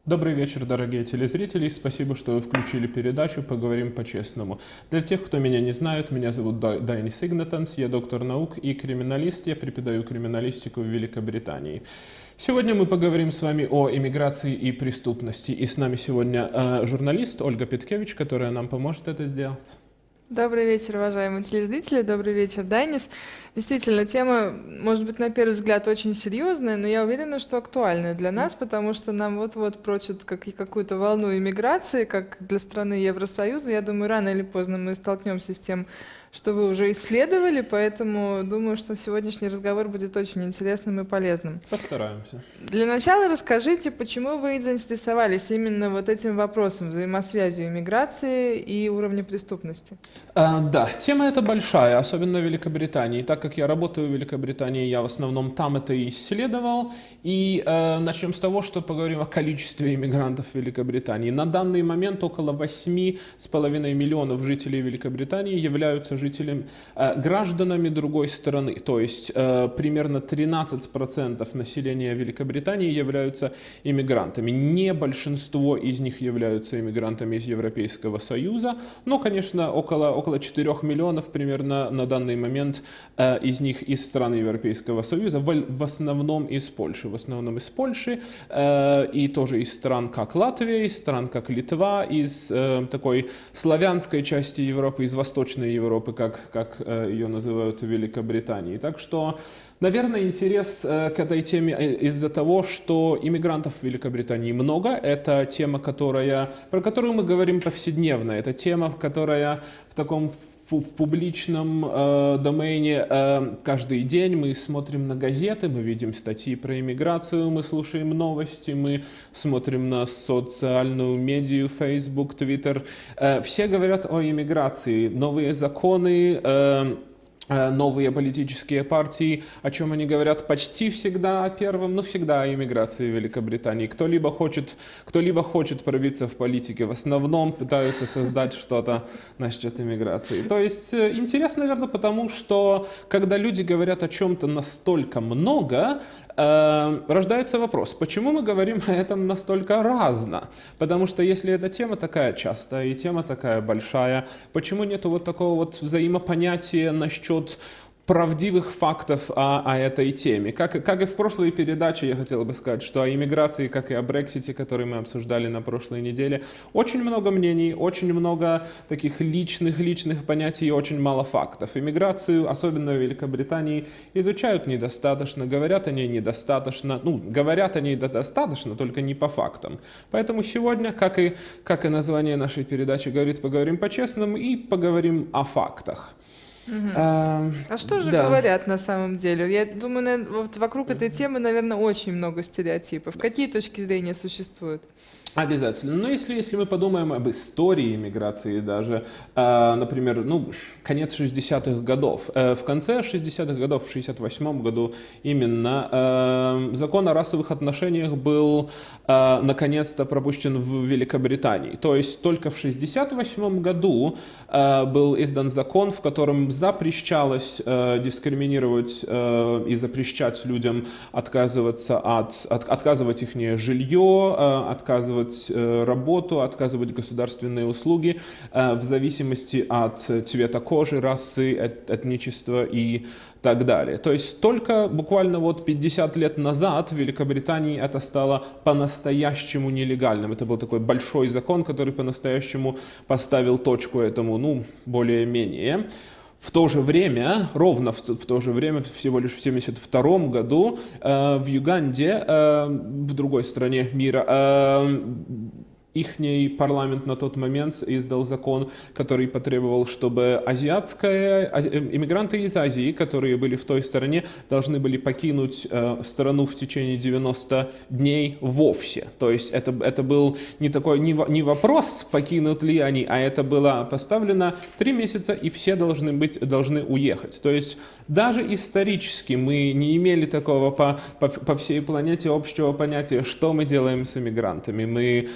Добрый вечер, дорогие телезрители. Спасибо, что вы включили передачу «Поговорим по-честному». Для тех, кто меня не знает, меня зовут Дайнис Игнатанс, я доктор наук и криминалист. Я преподаю криминалистику в Великобритании. Сегодня мы поговорим с вами о иммиграции и преступности. И с нами сегодня журналист Ольга Петкевич, которая нам поможет это сделать. Добрый вечер, уважаемые телезрители, добрый вечер, Дайнис. Действительно, тема, может быть, на первый взгляд очень серьезная, но я уверена, что актуальная для нас, потому что нам вот-вот прочат какую-то волну иммиграции, как для страны Евросоюза. Я думаю, рано или поздно мы столкнемся с тем, что вы уже исследовали, поэтому думаю, что сегодняшний разговор будет очень интересным и полезным. Постараемся. Для начала расскажите, почему вы заинтересовались именно вот этим вопросом взаимосвязью иммиграции и уровня преступности? Да, тема эта большая, особенно в Великобритании. Так как я работаю в Великобритании, я в основном там это и исследовал. И начнем с того, что поговорим о количестве иммигрантов в Великобритании. На данный момент около 8,5 миллионов жителей Великобритании являются гражданами другой страны. То есть примерно 13% населения Великобритании являются иммигрантами. Не большинство из них являются иммигрантами из Европейского Союза, но, конечно, около 4 миллионов примерно на данный момент из них из стран Европейского Союза, в основном из Польши. В основном из Польши и тоже из стран как Латвия, из стран как Литва, из такой славянской части Европы, из Восточной Европы, как ее называют в Великобритании. Так что, наверное, интерес к этой теме из-за того, что иммигрантов в Великобритании много. Это тема, про которую мы говорим повседневно. Это тема, которая в публичном домене каждый день. Мы смотрим на газеты, мы видим статьи про иммиграцию, мы слушаем новости, мы смотрим на социальную медиа, Facebook, Twitter. Все говорят о иммиграции. Новые законы, новые политические партии, о чем они говорят почти всегда о первом, но всегда о иммиграции в Великобритании. Кто-либо хочет пробиться в политике, в основном пытаются создать что-то насчет иммиграции. То есть интересно, наверное, потому что когда люди говорят о чем-то настолько много, рождается вопрос, почему мы говорим о этом настолько разно? Потому что если эта тема такая частая и тема такая большая, почему нету вот такого вот взаимопонятия насчет правдивых фактов о этой теме? Как и в прошлой передаче, я хотел бы сказать, что о иммиграции, как и о Брексите, который мы обсуждали на прошлой неделе, очень много мнений, очень много таких личных понятий и очень мало фактов. Иммиграцию, особенно в Великобритании, изучают недостаточно, говорят о ней недостаточно, говорят о ней достаточно, только не по фактам. Поэтому сегодня, как и название нашей передачи говорит, поговорим по-честному и поговорим о фактах. А что же говорят на самом деле? Я думаю, вот вокруг этой темы, наверное, очень много стереотипов. Какие точки зрения существуют? Обязательно. Но если мы подумаем об истории иммиграции даже, например, конец 60-х годов. В конце 60-х годов, в 68-м году именно, закон о расовых отношениях был наконец-то пропущен в Великобритании. То есть только в 68-м году был издан закон, в котором запрещалось дискриминировать и запрещать людям отказывать их жилье, отказывать работу, отказывать государственные услуги в зависимости от цвета кожи, расы, этничества и так далее. То есть только буквально 50 лет назад в Великобритании это стало по-настоящему нелегальным. Это был такой большой закон, который по-настоящему поставил точку этому, более-менее. В то же время, ровно в то же время, всего лишь в 1972 году, в Юганде, в другой стране мира, ихний парламент на тот момент издал закон, который потребовал, чтобы иммигранты из Азии, которые были в той стране, должны были покинуть страну в течение 90 дней вовсе. То есть это был не вопрос, покинут ли они, а это было поставлено 3 месяца, и все должны уехать. То есть даже исторически мы не имели такого по всей планете общего понятия, что мы делаем с иммигрантами.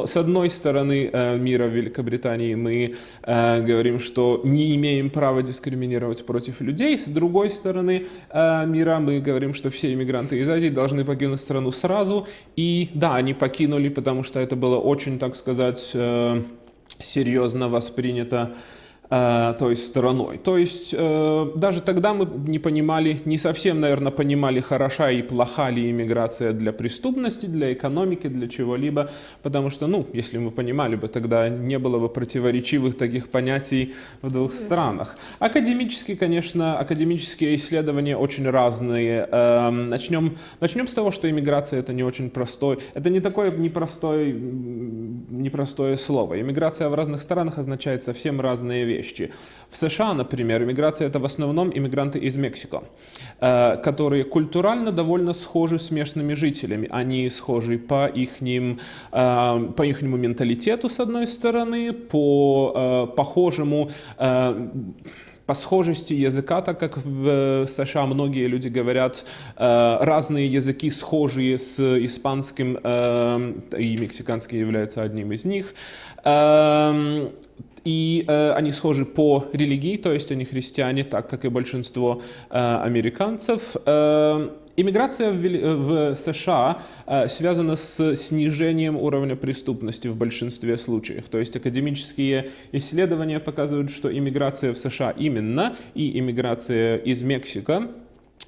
с одной стороны мира в Великобритании мы говорим, что не имеем права дискриминировать против людей, с другой стороны мира мы говорим, что все иммигранты из Азии должны покинуть страну сразу. И да, они покинули, потому что это было очень, так сказать, серьезно воспринято той стороной. То есть даже тогда мы не понимали, не совсем, наверное, понимали, хороша и плоха ли иммиграция для преступности, для экономики, для чего-либо, потому что, ну, если мы понимали бы, тогда не было бы противоречивых таких понятий в двух странах. Академические, конечно, академические исследования очень разные. Начнем с того, что иммиграция это не очень простой, это не такое непростое слово. Иммиграция в разных странах означает совсем разные вещи. В США, например, иммиграция это в основном иммигранты из Мексики, которые культурально довольно схожи с местными жителями. Они схожи по ихнему менталитету, с одной стороны, по схожести языка, так как в США многие люди говорят разные языки, схожие с испанским, и мексиканский является одним из них. И они схожи по религии, то есть они христиане, так как и большинство американцев. Иммиграция в США связана с снижением уровня преступности в большинстве случаев. То есть академические исследования показывают, что иммиграция в США именно и иммиграция из Мексики,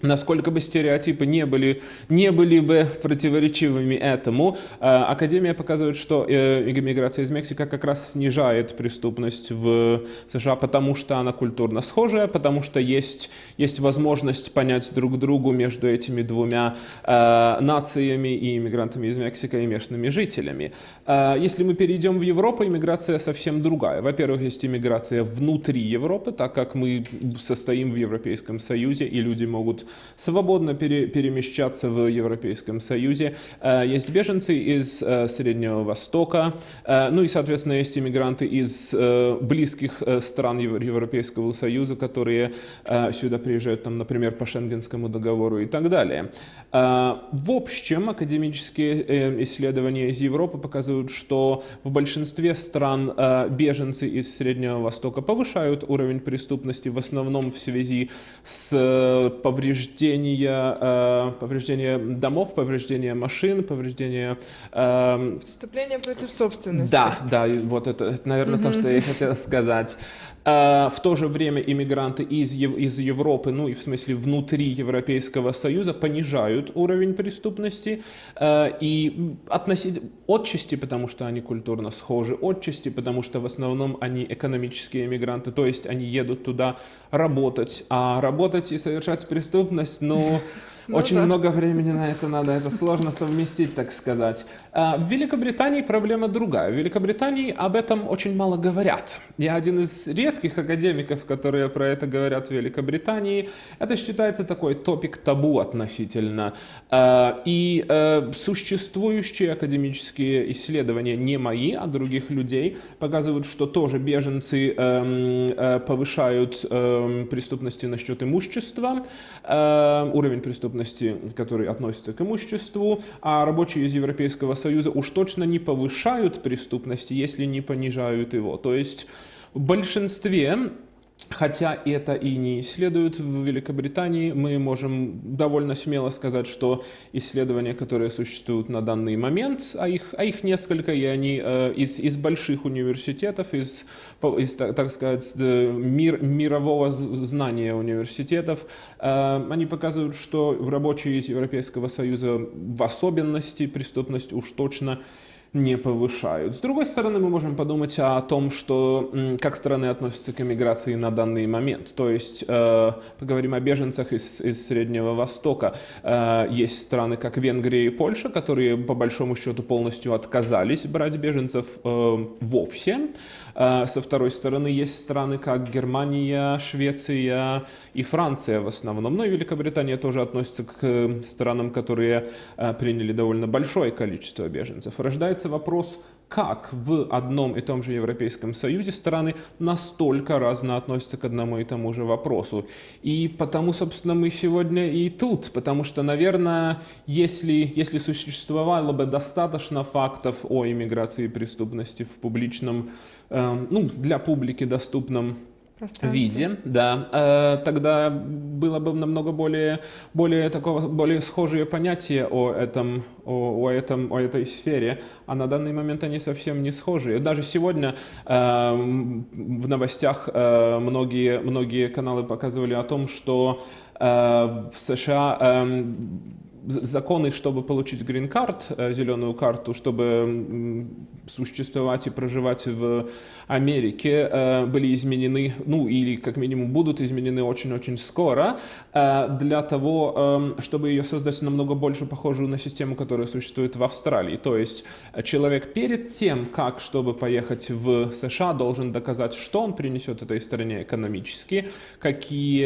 насколько бы стереотипы не были бы противоречивыми этому, Академия показывает, что иммиграция из Мексики как раз снижает преступность в США, потому что она культурно схожая, потому что есть возможность понять друг другу между этими двумя нациями и иммигрантами из Мексики и местными жителями. Если мы перейдем в Европу, иммиграция совсем другая. Во-первых, есть иммиграция внутри Европы, так как мы состоим в Европейском Союзе, и люди могут свободно перемещаться в Европейском Союзе. Есть беженцы из Среднего Востока, ну и, соответственно, есть иммигранты из близких стран Европейского Союза, которые сюда приезжают, там, например, по Шенгенскому договору и так далее. В общем, академические исследования из Европы показывают, что в большинстве стран беженцы из Среднего Востока повышают уровень преступности, в основном в связи с повреждение домов, повреждение машин, повреждение... Преступление против собственности. Да, вот это наверное, то, что я хотел сказать. В то же время иммигранты из Европы, ну и в смысле внутри Европейского Союза, понижают уровень преступности и отчасти потому, что они культурно схожи, отчасти потому, что в основном они экономические иммигранты, то есть они едут туда работать, а работать и совершать преступность, очень много времени на это надо, это сложно совместить, так сказать. В Великобритании проблема другая. В Великобритании об этом очень мало говорят. Я один из редких академиков, которые про это говорят в Великобритании. Это считается такой топик табу относительно. И существующие академические исследования, не мои, а других людей, показывают, что тоже беженцы повышают преступности насчет имущества, уровень преступности, который относится к имуществу, а рабочие из Европейского Союза уж точно не повышают преступности, если не понижают его. То есть в большинстве, хотя это и не исследуют в Великобритании, мы можем довольно смело сказать, что исследования, которые существуют на данный момент, а их несколько, и они из больших университетов, из так сказать, мирового знания университетов, они показывают, что рабочие из Европейского Союза в особенности преступность уж точно не повышают. С другой стороны, мы можем подумать о том, что как страны относятся к эмиграции на данный момент. То есть поговорим о беженцах из Среднего Востока. Есть страны, как Венгрия и Польша, которые по большому счету полностью отказались брать беженцев вовсе. Со второй стороны, есть страны, как Германия, Швеция и Франция в основном. Ну и Великобритания тоже относится к странам, которые приняли довольно большое количество беженцев. Рождается появляется вопрос, как в одном и том же Европейском Союзе страны настолько разно относятся к одному и тому же вопросу. И потому, собственно, мы сегодня и тут, потому что, наверное, если существовало бы достаточно фактов о иммиграции и преступности в публичном, для публики доступном виде, да, тогда было бы намного более схожие понятия о этой сфере, а на данный момент они совсем не схожие. Даже сегодня в новостях многие каналы показывали о том, что в США законы, чтобы получить грин-карт, зеленую карту, чтобы существовать и проживать в Америке, были изменены, или как минимум будут изменены очень-очень скоро, для того, чтобы ее создать намного больше похожую на систему, которая существует в Австралии. То есть человек перед тем, чтобы поехать в США, должен доказать, что он принесет этой стране экономически, какие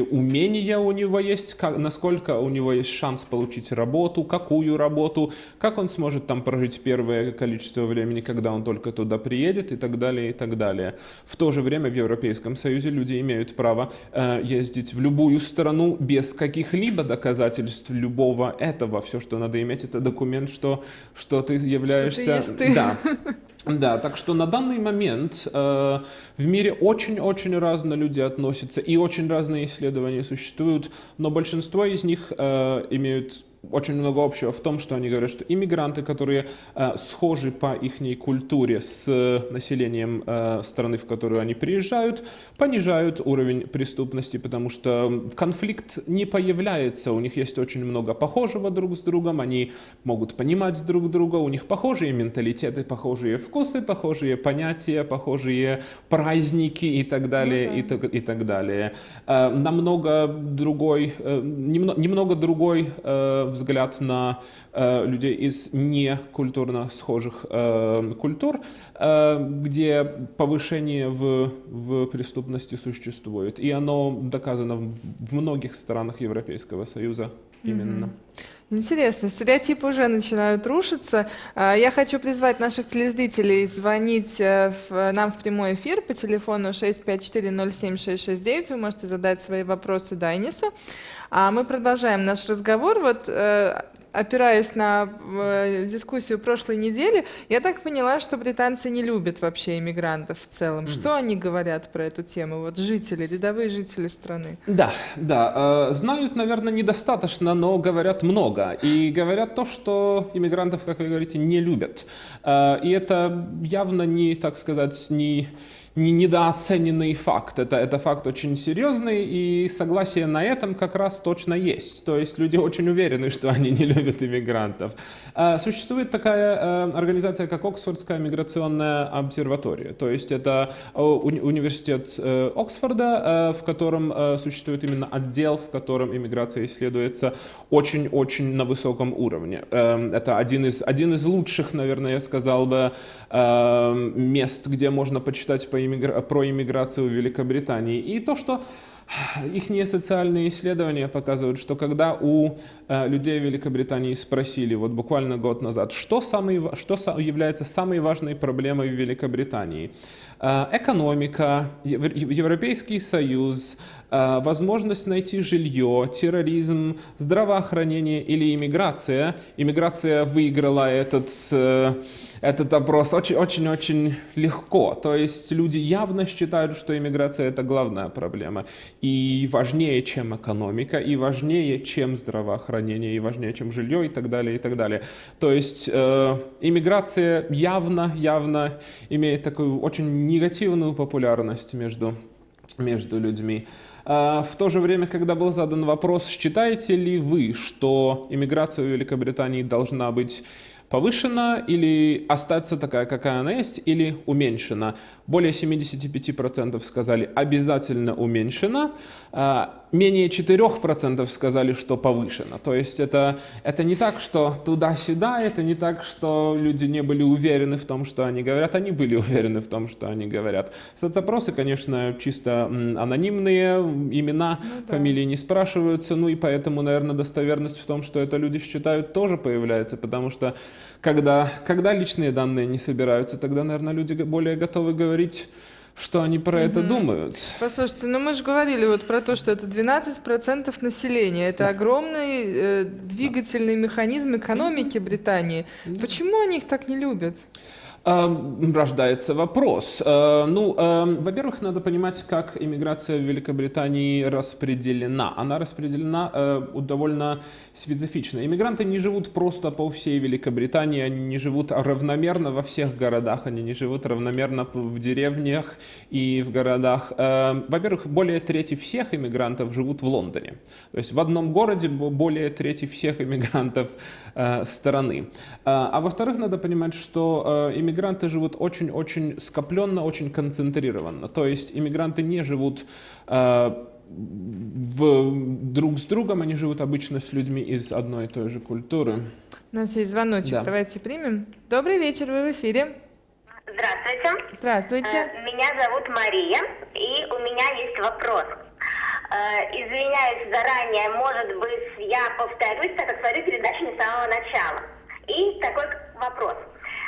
умения у него есть, насколько у него есть шанс получить работу, какую работу, как он сможет там прожить первое количество времени, когда он только туда приедет, и так далее, и так далее. В то же время в Европейском Союзе люди имеют право ездить в любую страну без каких-либо доказательств любого этого. Все, что надо иметь, это документ, что ты являешься... Что ты есть ты. Да. Да, так что на данный момент в мире очень-очень разно люди относятся, и очень разные исследования существуют, но большинство из них имеют очень много общего в том, что они говорят, что иммигранты, которые схожи по ихней культуре с населением страны, в которую они приезжают, понижают уровень преступности, потому что конфликт не появляется, у них есть очень много похожего друг с другом, они могут понимать друг друга, у них похожие менталитеты, похожие вкусы, похожие понятия, похожие праздники и так далее, и так далее. Немного другой взгляд на людей из некультурно схожих культур, где повышение в преступности существует. И оно доказано в многих странах Европейского Союза именно. Интересно, стереотипы уже начинают рушиться. Я хочу призвать наших телезрителей звонить нам в прямой эфир по телефону 654-07-669. Вы можете задать свои вопросы Дайнису. А мы продолжаем наш разговор. Опираясь на дискуссию прошлой недели, я так поняла, что британцы не любят вообще иммигрантов в целом. Что они говорят про эту тему, рядовые жители страны? Да, знают, наверное, недостаточно, но говорят много. И говорят то, что иммигрантов, как вы говорите, не любят. И это явно не, так сказать, не недооцененный факт. Это факт очень серьезный, и согласие на этом как раз точно есть. То есть люди очень уверены, что они не любят иммигрантов. Существует такая организация, как Оксфордская миграционная обсерватория. То есть это университет Оксфорда, в котором существует именно отдел, в котором иммиграция исследуется очень-очень на высоком уровне. Это один из лучших, наверное, я сказал бы, мест, где можно почитать про иммиграцию в Великобритании. И то, что их социальные исследования показывают, что когда у людей в Великобритании спросили буквально год назад, что является самой важной проблемой в Великобритании, экономика, Европейский Союз, возможность найти жилье, терроризм, здравоохранение или иммиграция. Иммиграция выиграла этот опрос очень-очень легко. То есть люди явно считают, что иммиграция – это главная проблема. И важнее, чем экономика, и важнее, чем здравоохранение, и важнее, чем жилье, и так далее, и так далее. То есть иммиграция явно имеет такую очень негативную популярность между людьми. В то же время, когда был задан вопрос, считаете ли вы, что иммиграция в Великобритании должна быть повышена или остаться такая, какая она есть, или уменьшена? Более 75% сказали обязательно уменьшена, менее 4% сказали, что повышена. То есть это не так, что туда-сюда, это не так, что люди не были уверены в том, что они говорят, они были уверены в том, что они говорят. Соцопросы, конечно, чисто анонимные, имена, фамилии не спрашиваются, и поэтому, наверное, достоверность в том, что это люди считают, тоже появляется, потому что когда личные данные не собираются, тогда, наверное, люди более готовы говорить, что они про это думают. Послушайте, ну мы же говорили вот про то, что это 12% населения. Это огромный двигательный механизм экономики Британии. Почему они их так не любят? Рождается вопрос. Во-первых, надо понимать, как иммиграция в Великобритании распределена. Она распределена довольно специфично. Иммигранты не живут просто по всей Великобритании, они не живут равномерно во всех городах, они не живут равномерно в деревнях и в городах. Во-первых, более трети всех иммигрантов живут в Лондоне. То есть в одном городе более трети всех иммигрантов страны. А во-вторых, надо понимать, что иммигранты живут очень-очень скопленно, очень концентрированно. То есть иммигранты не живут друг с другом, они живут обычно с людьми из одной и той же культуры. У нас есть звоночек, Да. давайте примем. Добрый вечер, вы в эфире. Здравствуйте. Здравствуйте. Меня зовут Мария, и у меня есть вопрос. Извиняюсь заранее, может быть, я повторюсь, так как смотрю передачу не с самого начала. И такой вопрос.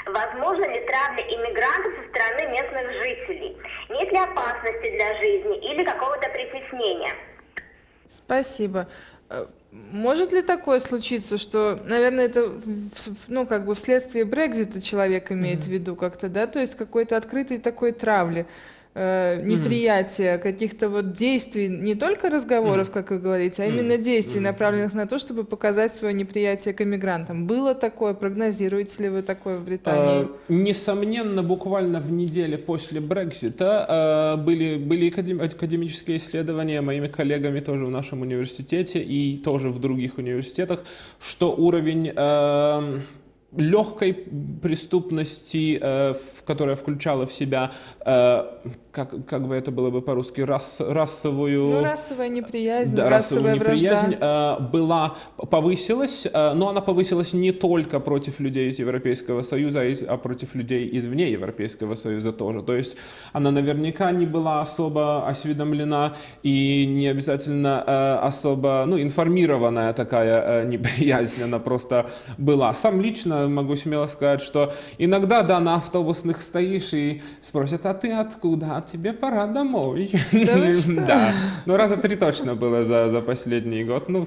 Возможно ли травля иммигрантов со стороны местных жителей? Нет ли опасности для жизни или какого-то притеснения? Спасибо. Может ли такое случиться, что, наверное, это вследствие Брексита человек имеет в виду как-то, да, то есть какой-то открытой такой травли, неприятия каких-то вот действий, не только разговоров, как вы говорите, а именно действий, направленных на то, чтобы показать свое неприятие к иммигрантам. Было такое? Прогнозируете ли вы такое в Британии? Несомненно, буквально в неделе после Брексита были академические исследования моими коллегами тоже в нашем университете и тоже в других университетах, что уровень легкой преступности, которая включала в себя, как бы это было бы по-русски, расовую... расовая неприязнь, Да, расовую неприязнь вражда. повысилась, но она повысилась не только против людей из Европейского Союза, а против людей извне Европейского Союза тоже. То есть она наверняка не была особо осведомлена и не обязательно особо информированная такая неприязнь, она просто была. Сам лично могу смело сказать, что иногда, да, на автобусных стоишь и спросят, а ты откуда? А тебе пора домой. Да вы что? Да. Раза 3 точно было за последний год. Хотя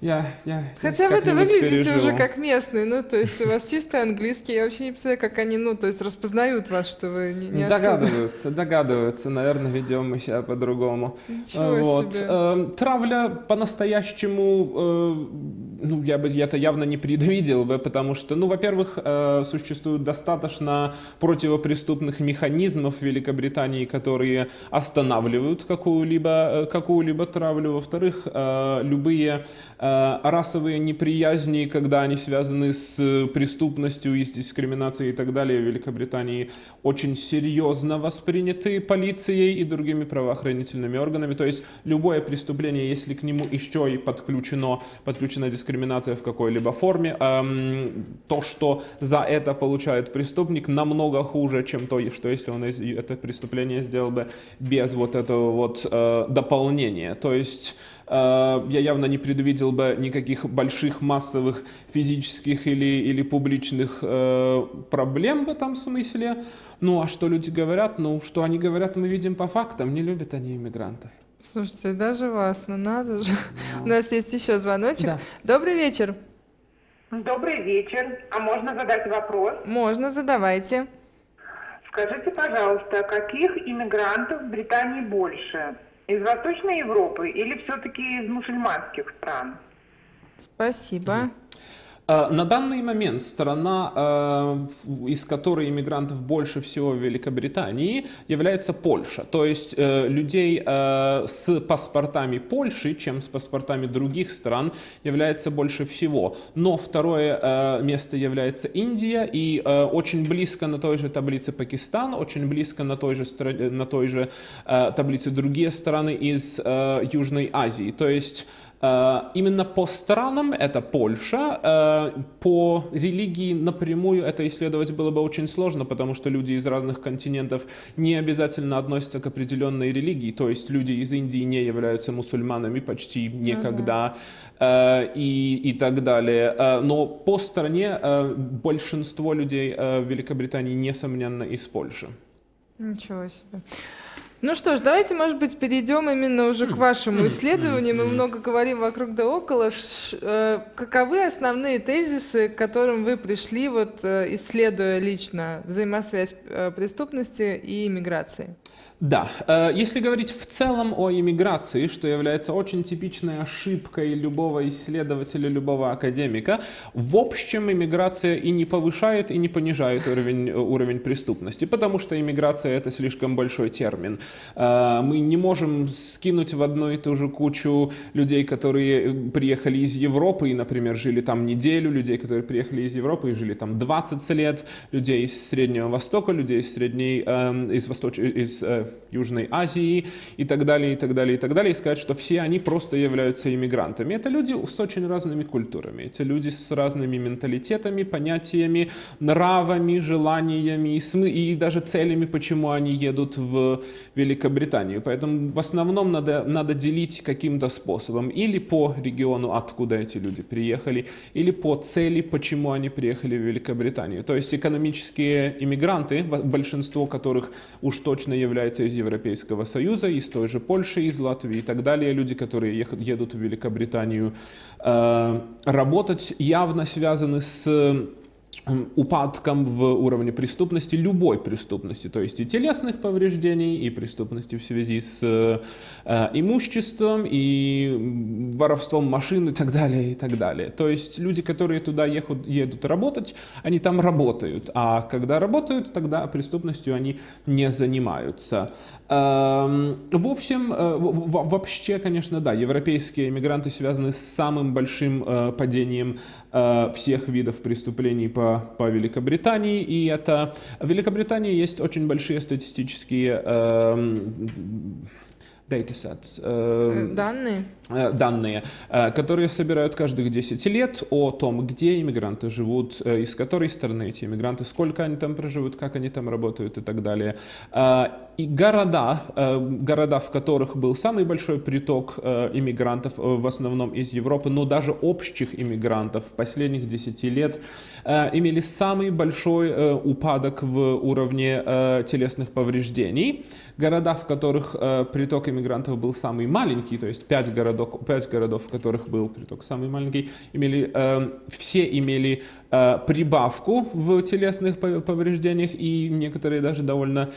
вы-то как-нибудь выглядите переживу. уже как местный, то есть у вас чисто английский, я вообще не представляю, как они, то есть распознают вас, что вы не оттуда. Догадываются, наверное, ведем мы себя по-другому. Ничего себе. Травля по-настоящему, я бы это явно не предвидел бы, потому что, во-первых, существует достаточно противопреступных механизмов в Великобритании, которые останавливают какую-либо травлю. Во-вторых, любые расовые неприязни, когда они связаны с преступностью и с дискриминацией и так далее, в Великобритании очень серьезно восприняты полицией и другими правоохранительными органами. То есть любое преступление, если к нему еще и подключена дискриминация в какой-либо форме, то, что за это получает преступник, намного хуже, чем то, что если он это преступление сделал бы без вот этого дополнения. То есть я явно не предвидел бы никаких больших массовых физических или публичных проблем в этом смысле. А что люди говорят? Что они говорят, мы видим по фактам. Не любят они иммигрантов. Слушайте, даже вас, надо же. У нас есть еще звоночек. Да. Добрый вечер. Добрый вечер. А можно задать вопрос? Можно, задавайте. Скажите, пожалуйста, каких иммигрантов в Британии больше? Из Восточной Европы или все-таки из мусульманских стран? Спасибо. На данный момент страна, из которой иммигрантов больше всего в Великобритании, является Польша. То есть людей с паспортами Польши, чем с паспортами других стран, является больше всего. Но второе место является Индия, и очень близко на той же таблице Пакистан, очень близко на той же таблице другие страны из Южной Азии. То есть Именно по странам это Польша, по религии напрямую это исследовать было бы очень сложно, потому что люди из разных континентов не обязательно относятся к определенной религии, то есть люди из Индии не являются мусульманами почти никогда и так далее. Но по стране большинство людей в Великобритании, несомненно, из Польши. Ничего себе. Ну что ж, давайте, может быть, перейдем именно уже к вашему исследованию. Мы много говорим вокруг да около. Каковы основные тезисы, к которым вы пришли, вот, исследуя лично взаимосвязь преступности и иммиграции? Да, если говорить в целом о иммиграции, что является очень типичной ошибкой любого исследователя, любого академика, в общем иммиграция и не повышает, и не понижает уровень преступности, потому что иммиграция — это слишком большой термин. Мы не можем скинуть в одну и ту же кучу людей, которые приехали из Европы и, например, жили там неделю, людей, которые приехали из Европы и жили там 20 лет, людей из Среднего Востока, людей из Южной Азии и так далее, и так далее, и так далее, и сказать, что все они просто являются иммигрантами. Это люди с очень разными культурами, это люди с разными менталитетами, понятиями, нравами, желаниями и даже целями, почему они едут в Великобританию. Поэтому в основном надо делить каким-то способом. Или по региону, откуда эти люди приехали, или по цели, почему они приехали в Великобританию. То есть экономические иммигранты, большинство которых уж точно являются из Европейского Союза, из той же Польши, из Латвии и так далее, люди, которые едут в Великобританию работать, явно связаны с упадком в уровне преступности, любой преступности, то есть и телесных повреждений, и преступности в связи с имуществом, и воровством машин и так далее, и так далее. То есть люди, которые туда едут работать, они там работают, а когда работают, тогда преступностью они не занимаются. В общем, вообще, конечно, да, европейские иммигранты связаны с самым большим падением всех видов преступлений по Великобритании, и это в Великобритании есть очень большие статистические datasets, данные, которые собирают каждых 10 лет о том, где иммигранты живут, из которой страны эти иммигранты, сколько они там проживут, как они там работают и так далее. И города, в которых был самый большой приток иммигрантов, в основном из Европы, но даже общих иммигрантов в последних 10 лет, имели самый большой упадок в уровне телесных повреждений. Города, в которых приток иммигрантов был самый маленький, то есть 5 городов, в которых был приток самый маленький, все имели прибавку в телесных повреждениях, и некоторые даже довольно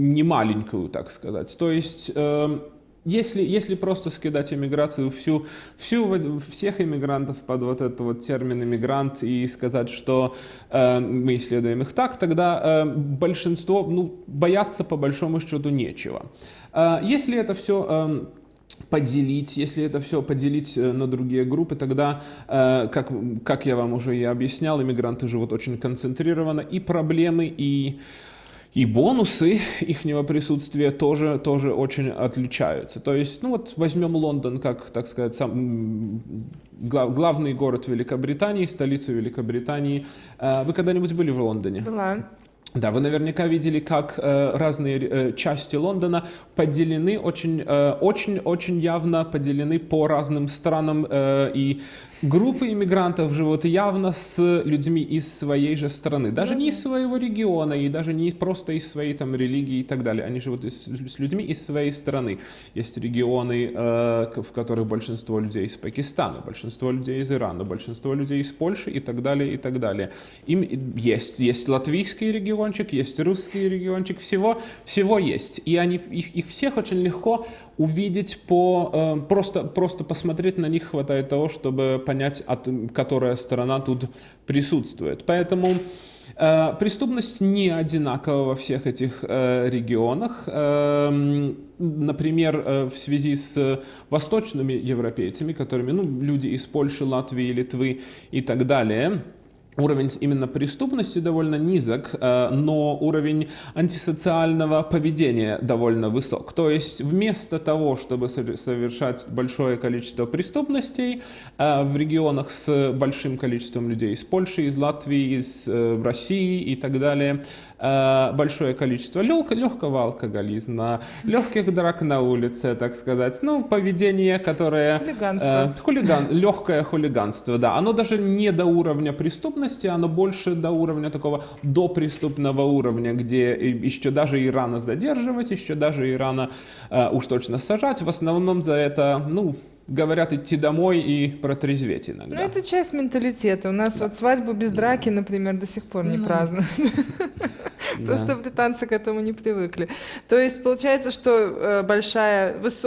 немаленькую, так сказать. То есть если просто скидать иммиграцию, всех иммигрантов под вот этот вот термин иммигрант и сказать, что мы исследуем их так, тогда большинство, бояться по большому счету нечего. Если это все поделить на другие группы, тогда, как я вам уже и объяснял, иммигранты живут очень концентрированно, и проблемы, и бонусы ихнего присутствия тоже очень отличаются. То есть, возьмем Лондон как, так сказать, главный город Великобритании, столицу Великобритании. Вы когда-нибудь были в Лондоне? Была. Да, вы наверняка видели, как разные части Лондона поделены, очень явно поделены по разным странам, и группы иммигрантов живут явно с людьми из своей же страны, даже не из своего региона, и даже не просто из своей там религии и так далее, они живут с людьми из своей страны. Есть регионы, в которых большинство людей из Пакистана, большинство людей из Ирана, большинство людей из Польши и так далее, и так далее. Есть латвийский региончик, есть русский региончик, всего есть. И их всех очень легко увидеть просто посмотреть на них хватает того, чтобы понять, которая сторона тут присутствует. Поэтому преступность не одинакова во всех этих регионах. Например, в связи с восточными европейцами, которыми люди из Польши, Латвии, Литвы и так далее, уровень именно преступности довольно низок, но уровень антисоциального поведения довольно высок. То есть вместо того, чтобы совершать большое количество преступностей в регионах с большим количеством людей, из Польши, из Латвии, из России и так далее, большое количество легкого алкоголизма, легких драк на улице, так сказать, ну, поведение, которое... Хулиганство. Легкое хулиганство, да. Оно даже не до уровня преступности, оно больше до уровня такого допреступного уровня, где еще даже и рано задерживать, еще даже и рано уж точно сажать. В основном за это, ну, говорят идти домой и протрезветь иногда. Ну, это часть менталитета. У нас вот свадьбу без драки, например, до сих пор не празднуют. Просто британцы к этому не привыкли. То есть получается, что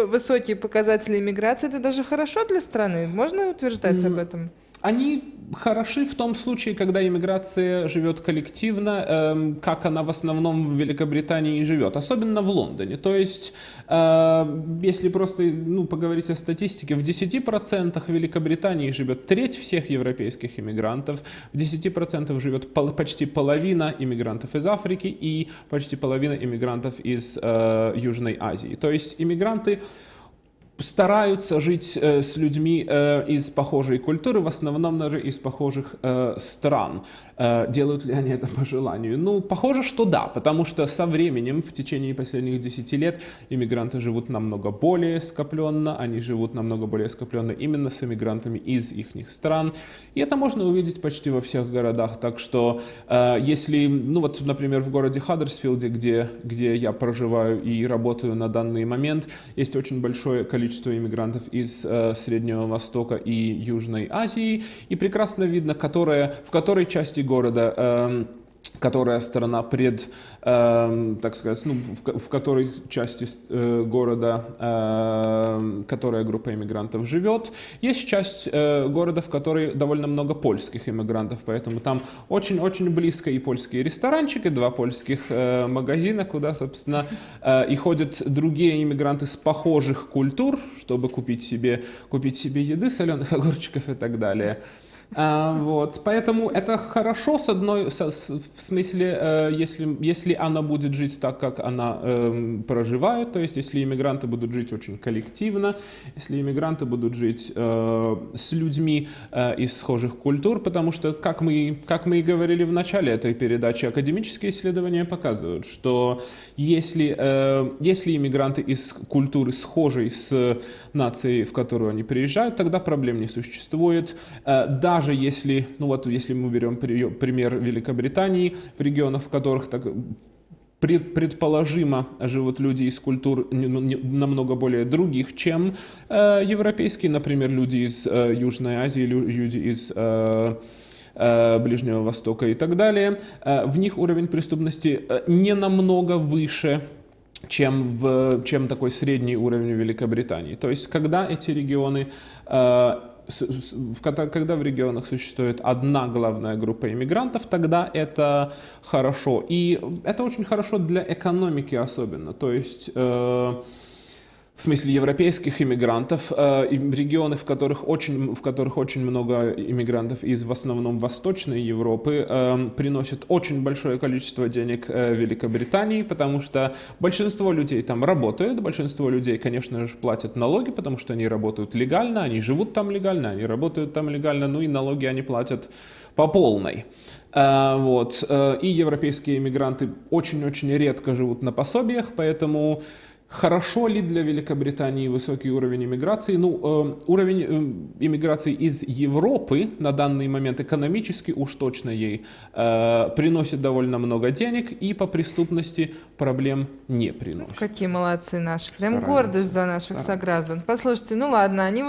высокие показатели иммиграции — это даже хорошо для страны? Можно утверждать об этом? Они хороши в том случае, когда иммиграция живет коллективно, как она в основном в Великобритании живет, особенно в Лондоне. То есть, если просто поговорить о статистике, в 10% Великобритании живет треть всех европейских иммигрантов, в 10% живет почти половина иммигрантов из Африки и почти половина иммигрантов из Южной Азии. То есть иммигранты стараются жить с людьми из похожей культуры, в основном даже из похожих стран. Делают ли они это по желанию? Ну, похоже, что да, потому что со временем, в течение последних 10 лет, иммигранты живут намного более скопленно, они живут намного более скопленно именно с иммигрантами из их стран. И это можно увидеть почти во всех городах. Так что, если, например, в городе Хаддерсфилде, где я проживаю и работаю на данный момент, есть очень большое количество иммигрантов из Среднего Востока и Южной Азии, и прекрасно видно, в которой части города, которая сторона так сказать, в которой части города, которая группа иммигрантов живет. Есть часть города, в которой довольно много польских иммигрантов, поэтому там очень-очень близко и польские ресторанчики, 2 польских магазина, куда, собственно, и ходят другие иммигранты с похожих культур, чтобы купить себе еды, соленых огурчиков и так далее. Поэтому это хорошо, в смысле, если она будет жить так, как она проживает, то есть если иммигранты будут жить очень коллективно, если иммигранты будут жить с людьми из схожих культур, потому что, как мы и говорили в начале этой передачи, академические исследования показывают, что если иммигранты из культуры схожей с нацией, в которую они приезжают, тогда проблем не существует. Даже если, если мы берем пример Великобритании, в регионах, в которых так предположимо живут люди из культур намного более других, чем европейские, например, люди из Южной Азии, люди из Ближнего Востока и так далее, в них уровень преступности не намного выше, чем такой средний уровень в Великобритании. То есть, когда эти регионы когда в регионах существует одна главная группа иммигрантов, тогда это хорошо. И это очень хорошо для экономики особенно. То есть, в смысле европейских иммигрантов, регионы, в которых очень много иммигрантов из в основном Восточной Европы, приносят очень большое количество денег Великобритании, потому что большинство людей там работают, большинство людей, конечно же, платят налоги, потому что они работают легально, они живут там легально, они работают там легально, ну и налоги они платят по полной. И европейские иммигранты очень-очень редко живут на пособиях, поэтому хорошо ли для Великобритании высокий уровень иммиграции? Уровень иммиграции из Европы на данный момент экономически уж точно ей приносит довольно много денег и по преступности проблем не приносит. Какие молодцы наши. Прям гордость за наших сограждан. Послушайте, ладно, они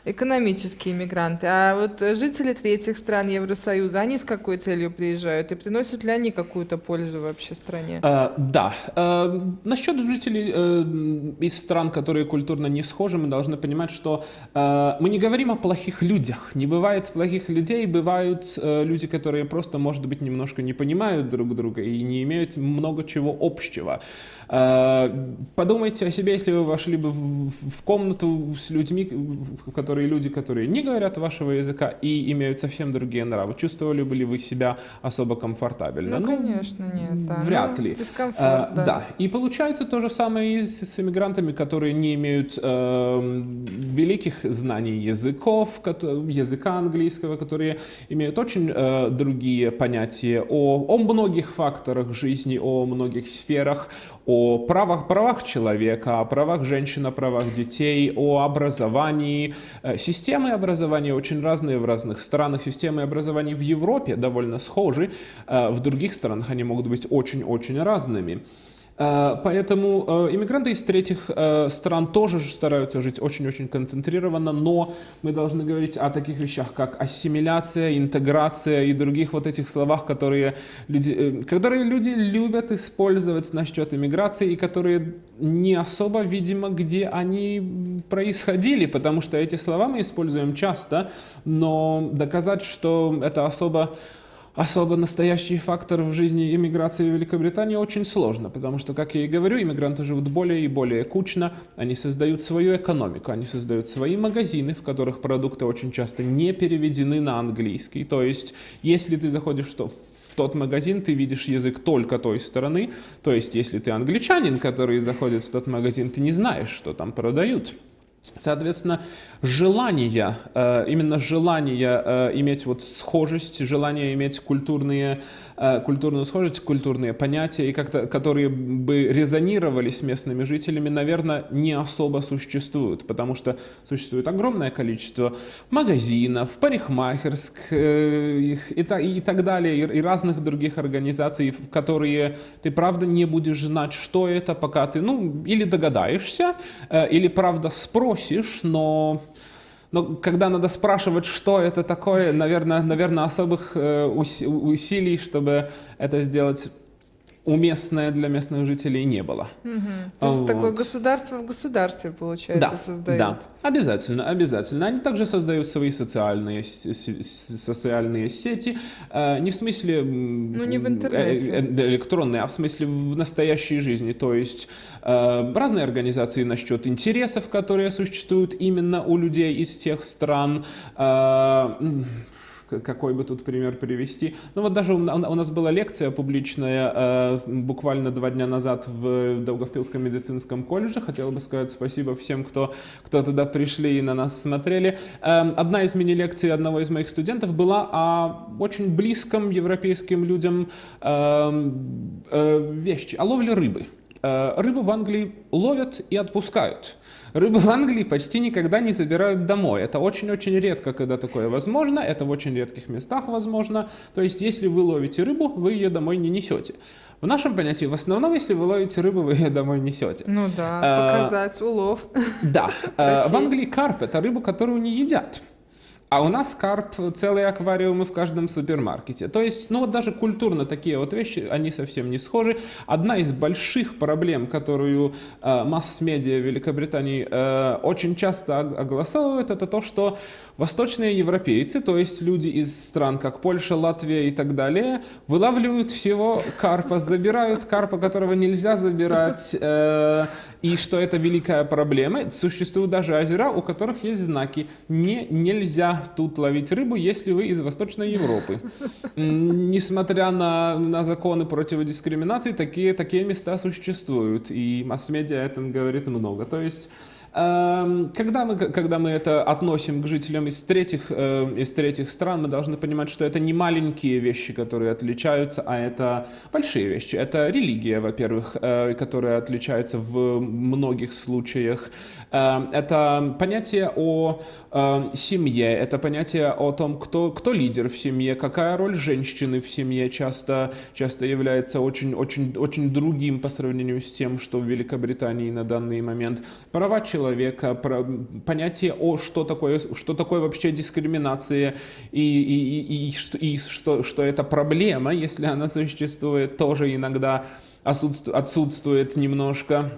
экономические иммигранты, а жители третьих стран Евросоюза, они с какой целью приезжают и приносят ли они какую-то пользу вообще стране? Да. Насчет жителей из стран, которые культурно не схожи, мы должны понимать, что мы не говорим о плохих людях. Не бывает плохих людей, бывают люди, которые просто, может быть, немножко не понимают друг друга и не имеют много чего общего. Подумайте о себе, если вы вошли бы в комнату с людьми, люди, которые не говорят вашего языка и имеют совсем другие нравы. Чувствовали бы ли вы себя особо комфортабельно? Ну, конечно, нет. Да. Вряд ли. Дискомфорт, да. Да. И получается то же самое и с иммигрантами, которые не имеют великих знаний языка английского, которые имеют очень другие понятия о многих факторах жизни, о многих сферах, о правах человека, о правах женщин, о правах детей, о образовании. Системы образования очень разные в разных странах. Системы образования в Европе довольно схожи, в других странах они могут быть очень-очень разными. Поэтому иммигранты из третьих стран тоже стараются жить очень-очень концентрированно, но мы должны говорить о таких вещах, как ассимиляция, интеграция и других вот этих словах, которые люди любят использовать насчет иммиграции и которые не особо, видимо, где они происходили, потому что эти слова мы используем часто, но доказать, что это особо настоящий фактор в жизни иммиграции в Великобритании очень сложно, потому что, как я и говорю, иммигранты живут более и более кучно, они создают свою экономику, они создают свои магазины, в которых продукты очень часто не переведены на английский, то есть, если ты заходишь в тот магазин, ты видишь язык только той стороны, то есть, если ты англичанин, который заходит в тот магазин, ты не знаешь, что там продают. Соответственно, именно желание иметь вот схожесть, желание иметь культурную схожесть, культурные понятия, и которые бы резонировали с местными жителями, наверное, не особо существуют, потому что существует огромное количество магазинов, парикмахерских и так далее, и разных других организаций, в которые ты правда не будешь знать, что это, пока ты, или догадаешься, или правда спросишь, но когда надо спрашивать, что это такое, наверное, особых усилий, чтобы это сделать уместное для местных жителей, не было. То есть такое государство в государстве, получается, создают. Да, обязательно. Они также создают свои социальные сети, не в смысле не в интернете. Электронные, а в смысле в настоящей жизни. То есть разные организации насчет интересов, которые существуют именно у людей из тех стран. Какой бы тут пример привести? Вот даже у нас была лекция публичная буквально 2 дня назад в Даугавпилском медицинском колледже. Хотел бы сказать спасибо всем, кто туда пришли и на нас смотрели. Одна из мини-лекций одного из моих студентов была о очень близком европейским людям вещи, о ловле рыбы. Рыбу в Англии ловят и отпускают. Рыбу в Англии почти никогда не забирают домой. Это очень-очень редко, когда такое возможно. Это в очень редких местах возможно. То есть, если вы ловите рыбу, вы ее домой не несете. В нашем понятии, в основном, если вы ловите рыбу, вы ее домой несете. Ну да, показать улов. Да. В Англии карп – это рыба, которую не едят. А у нас карп, целые аквариумы в каждом супермаркете. То есть, даже культурно такие вот вещи, они совсем не схожи. Одна из больших проблем, которую масс-медиа Великобритании очень часто огласовывают, это то, что восточные европейцы, то есть люди из стран, как Польша, Латвия и так далее, вылавливают всего карпа, забирают карпа, которого нельзя забирать, и что это великая проблема. Существуют даже озера, у которых есть знаки «нельзя тут ловить рыбу, если вы из Восточной Европы». Несмотря на законы против дискриминации, такие места существуют, и масс-медиа о этом говорит много. То есть, когда мы это относим к жителям из третьих стран, мы должны понимать, что это не маленькие вещи, которые отличаются, а это большие вещи. Это религия, во-первых, которая отличается в многих случаях. Это понятие о семье, это понятие о том, кто лидер в семье, какая роль женщины в семье часто является очень другим по сравнению с тем, что в Великобритании на данный момент. Права человека, понятие что такое вообще дискриминация и что это проблема, если она существует, тоже иногда отсутствует немножко.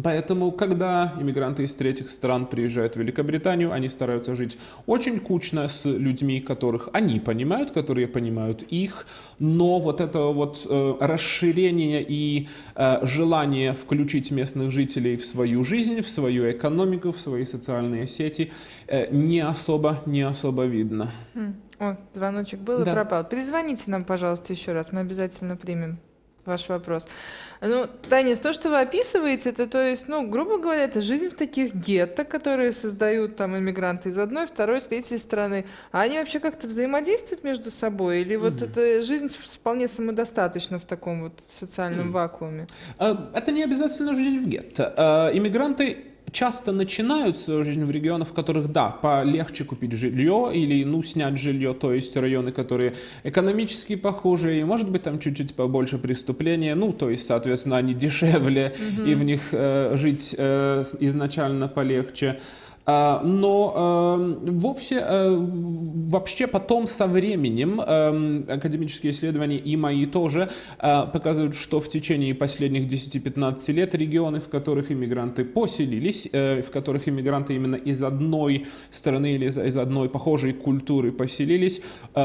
Поэтому, когда иммигранты из третьих стран приезжают в Великобританию, они стараются жить очень кучно с людьми, которых они понимают, которые понимают их, но вот это вот расширение и желание включить местных жителей в свою жизнь, в свою экономику, в свои социальные сети не особо видно. О, звоночек был и Да. пропал. Перезвоните нам, пожалуйста, еще раз, мы обязательно примем ваш вопрос. Ну, Танис, то, что вы описываете, это, то есть, ну, грубо говоря, это жизнь в таких гетто, которые создают там иммигранты из одной, второй, третьей страны. А они вообще как-то взаимодействуют между собой? Или вот эта жизнь вполне самодостаточна в таком вот социальном вакууме? Это не обязательно жизнь в гетто. Иммигранты часто начинают свою жизнь в регионах, в которых, да, полегче купить жилье или, ну, снять жилье, то есть районы, которые экономически похуже, и, может быть, там чуть-чуть побольше преступления, ну, то есть, соответственно, они дешевле, и в них жить изначально полегче. Но вообще потом со временем академические исследования и мои тоже показывают, что в течение последних 10-15 лет регионы, в которых иммигранты поселились, в которых иммигранты именно из одной страны или из одной похожей культуры поселились,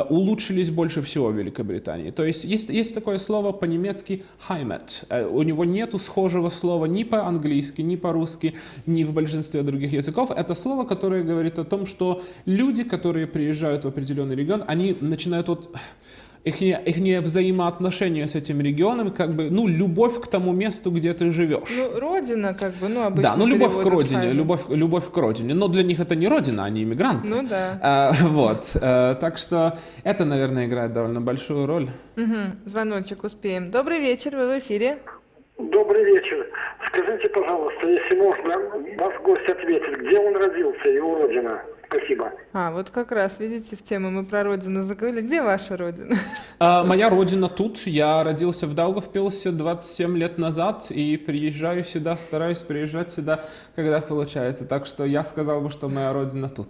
улучшились больше всего в Великобритании. То есть есть такое слово по-немецки Heimat. У него нету схожего слова ни по-английски, ни по-русски, ни в большинстве других языков. Это слово, которое говорит о том, что люди, которые приезжают в определенный регион, они начинают вот их взаимоотношения с этим регионом, как бы, ну, любовь к тому месту, где ты живешь. Ну, родина, как бы, ну, обычно Да, ну, любовь к переводят родине, Heimat. любовь к родине. Но для них это не родина, они иммигранты. Ну, да. Так что это, наверное, играет довольно большую роль. Звоночек успеем. Добрый вечер, вы в эфире. Добрый вечер. Скажите, пожалуйста, если можно, ваш гость ответит, где он родился, его родина? Спасибо. Вот как раз, видите, в тему мы про родину заговорили. Где ваша родина? Моя родина тут. Я родился в Даугавпилсе 27 лет назад и приезжаю сюда, стараюсь приезжать сюда, когда получается. Так что я сказал бы, что моя родина тут.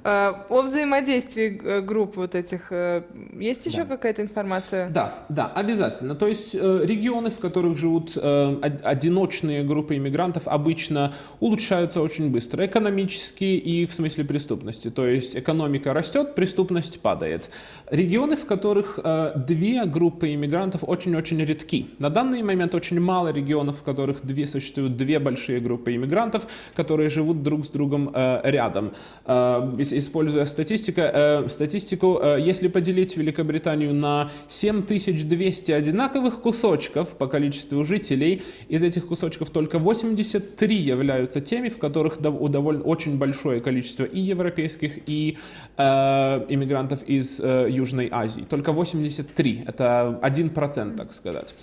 О взаимодействии групп вот этих есть еще какая-то информация? Да, обязательно. То есть регионы, в которых живут одиночные группы иммигрантов, обычно улучшаются очень быстро, экономически и в смысле преступности. То есть экономика растет, преступность падает. Регионы, в которых две группы иммигрантов очень-очень редки. На данный момент очень мало регионов, в которых существуют две большие группы иммигрантов, которые живут друг с другом рядом. Используя статистику, если поделить Великобританию на 7200 одинаковых кусочков по количеству жителей, из этих кусочков только 83 являются теми, в которых довольно очень большое количество и европейских, и иммигрантов из Южной Азии. Только 83, это 1%, так сказать.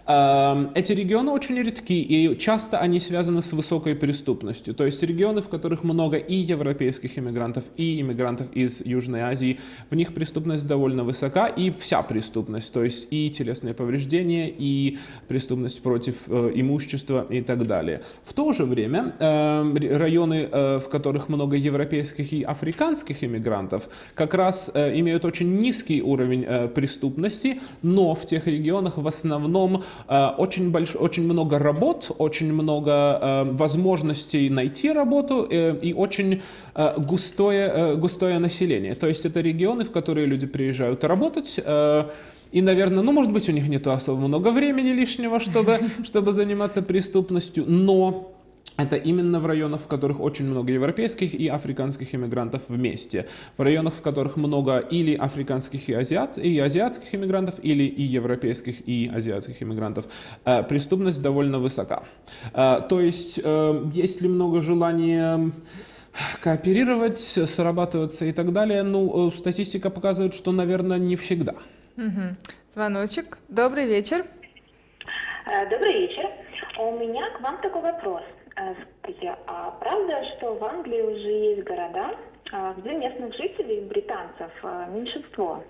Эти регионы очень редки, и часто они связаны с высокой преступностью. То есть регионы, в которых много и европейских иммигрантов, и иммигрантов из Южной Азии, в них преступность довольно высока, и вся преступность, то есть и телесные повреждения, и преступность против имущества и так далее. В то же время районы, в которых много европейских и африканских иммигрантов, как раз имеют очень низкий уровень преступности, но в тех регионах в основном очень много работ, очень много возможностей найти работу и очень густое население. То есть это регионы, в которые люди приезжают работать, и, наверное, ну, может быть, у них нет особо много времени лишнего, чтобы заниматься преступностью, но это именно в районах, в которых очень много европейских и африканских иммигрантов вместе. В районах, в которых много или африканских и азиатских иммигрантов, или и европейских и азиатских иммигрантов, преступность довольно высока. То есть, есть ли много желания кооперировать, срабатываться и так далее, ну, статистика показывает, что, наверное, не всегда. Звоночек. Добрый вечер. Добрый вечер. У меня к вам такой вопрос. Скажите, а правда, что в Англии уже есть города, где местных жителей, британцев, меньшинство?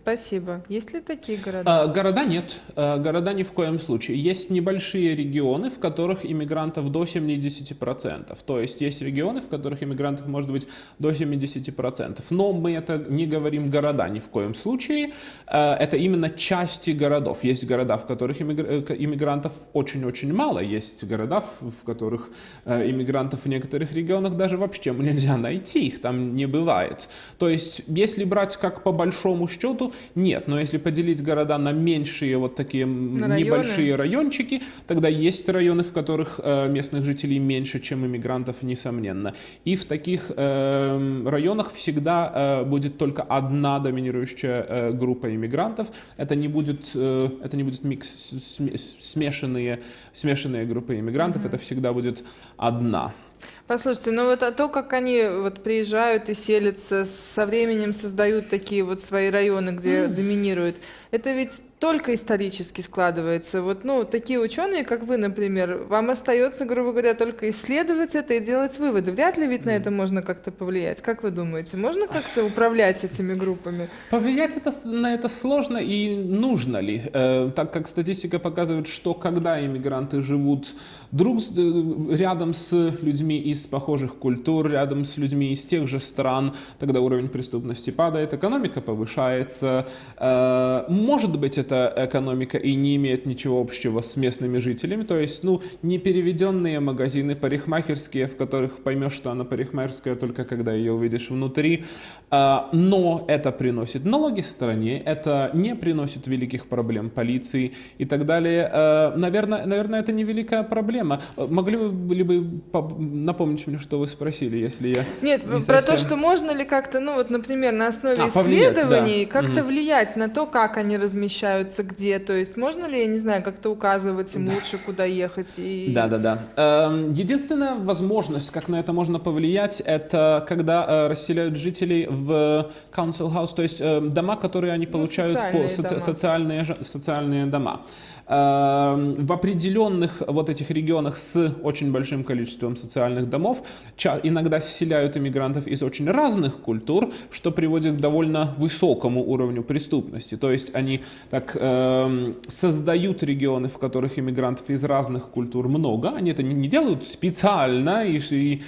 Спасибо. Есть ли такие города? Города нет, города ни в коем случае. Есть небольшие регионы, в которых иммигрантов до 70%. То есть есть регионы, в которых иммигрантов может быть до 70%. Но мы это не говорим города ни в коем случае. Это именно части городов. Есть города, в которых иммигрантов очень-очень мало. Есть города, в которых иммигрантов в некоторых регионах даже вообще нельзя найти. Их там не бывает. То есть если брать как по большому счету, нет, но если поделить города на меньшие вот такие небольшие райончики, тогда есть районы, в которых местных жителей меньше, чем иммигрантов, несомненно. И в таких районах всегда будет только одна доминирующая группа иммигрантов. Это не будет микс, смешанные группы иммигрантов, это всегда будет одна. Послушайте, ну вот то, как они вот приезжают и селятся, со временем создают такие вот свои районы, где доминируют, это ведь только исторически складывается. Вот, ну, такие ученые, как вы, например, вам остается, грубо говоря, только исследовать это и делать выводы. Вряд ли ведь на это можно как-то повлиять. Как вы думаете, можно как-то управлять этими группами? Повлиять на это сложно и нужно ли? Так как статистика показывает, что когда иммигранты живут рядом с людьми из похожих культур, рядом с людьми из тех же стран, тогда уровень преступности падает, экономика повышается. Может быть, эта экономика и не имеет ничего общего с местными жителями, то есть, ну, не переведенные магазины парикмахерские, в которых поймешь, что она парикмахерская только когда ее увидишь внутри, но это приносит налоги стране, это не приносит великих проблем полиции и так далее. Наверное, это невеликая проблема. Могли бы напомнить мне, что вы спросили, если я Нет, не про совсем... то, что можно ли как-то, ну вот, например, на основе повлиять, исследований да. как-то влиять на то, как они размещаются, где, то есть можно ли, я не знаю, как-то указывать им лучше, куда ехать? Да. Единственная возможность, как на это можно повлиять, это когда расселяют жителей в council house, то есть дома, которые они получают социальные дома. В определенных вот этих регионах с очень большим количеством социальных домов иногда селяют иммигрантов из очень разных культур, что приводит к довольно высокому уровню преступности. То есть они так создают регионы, в которых иммигрантов из разных культур много. Они это не делают специально, и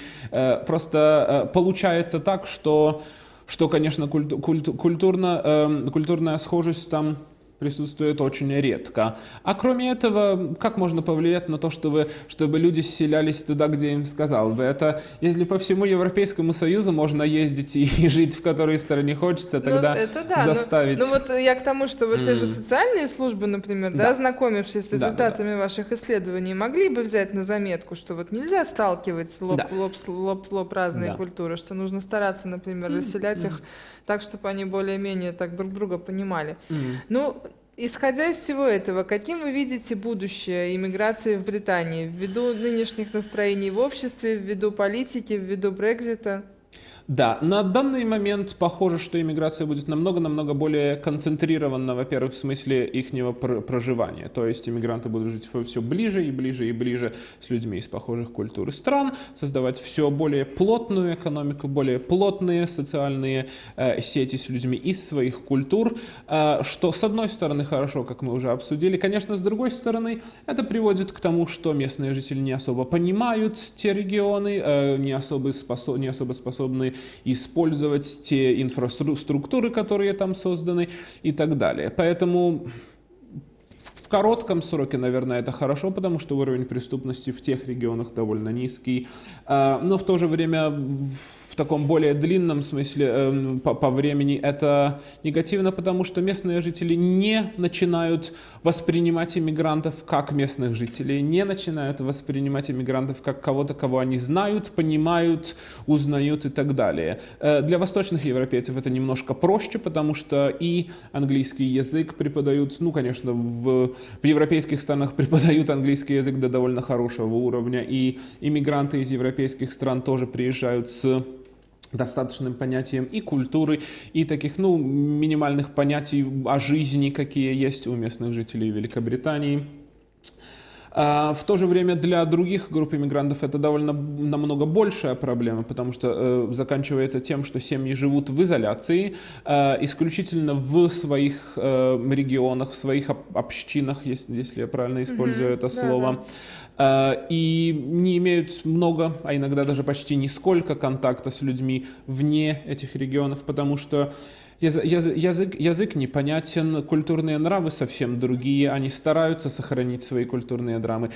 просто получается так, что конечно, культурная схожесть там присутствует очень редко. А кроме этого, как можно повлиять на то, чтобы люди селялись туда, где им сказал бы? Это, если по всему Европейскому Союзу можно ездить и жить в которой стране хочется, тогда заставить... Ну вот я к тому, что вот те же социальные службы, например, ознакомившись с результатами ваших исследований, могли бы взять на заметку, что вот нельзя сталкивать лоб в лоб разные культуры, что нужно стараться, например, расселять их так, чтобы они более-менее так друг друга понимали. Ну, исходя из всего этого, каким вы видите будущее иммиграции в Британии ввиду нынешних настроений в обществе, ввиду политики, ввиду Брексита? Да, на данный момент похоже, что иммиграция будет намного более концентрирована, во-первых, в смысле ихнего проживания. То есть иммигранты будут жить все ближе и ближе с людьми из похожих культур и стран, создавать все более плотную экономику, более плотные социальные сети с людьми из своих культур, что с одной стороны хорошо, как мы уже обсудили. Конечно, с другой стороны, это приводит к тому, что местные жители не особо понимают те регионы, не особо способны использовать те инфраструктуры, которые там созданы и так далее. Поэтому в коротком сроке, наверное, это хорошо, потому что уровень преступности в тех регионах довольно низкий. Но в то же время в таком более длинном смысле по времени это негативно, потому что местные жители не начинают воспринимать иммигрантов как местных жителей, не начинают воспринимать иммигрантов как кого-то, кого они знают, понимают, узнают и так далее. Для восточных европейцев это немножко проще, потому что и английский язык преподают, ну, конечно, в европейских странах преподают английский язык до довольно хорошего уровня, и иммигранты из европейских стран тоже приезжают с достаточным понятием и культуры, и таких, ну, минимальных понятий о жизни, какие есть у местных жителей Великобритании. В то же время для других групп иммигрантов это довольно намного большая проблема, потому что заканчивается тем, что семьи живут в изоляции, исключительно в своих регионах, в своих общинах, если я правильно использую это слово. И не имеют много, а иногда даже почти нисколько контакта с людьми вне этих регионов, потому что язык непонятен, культурные нравы совсем другие, они стараются сохранить свои культурные нравы.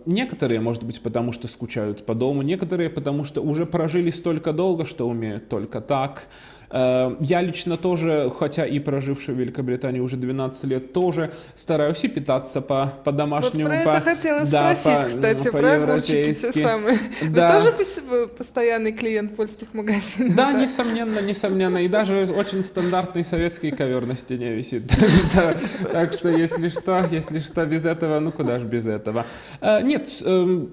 Некоторые, может быть, потому что скучают по дому, некоторые потому что уже прожили столько долго, что умеют только так. Я лично тоже, хотя и проживший в Великобритании уже 12 лет, тоже стараюсь и питаться по-домашнему. Вот про это хотела спросить, кстати, про огурчики те самые. Да. Вы тоже постоянный клиент польских магазинов? Да, несомненно. И даже очень стандартный советский ковер на стене висит. Так что, если что, без этого, ну куда ж без этого. Нет,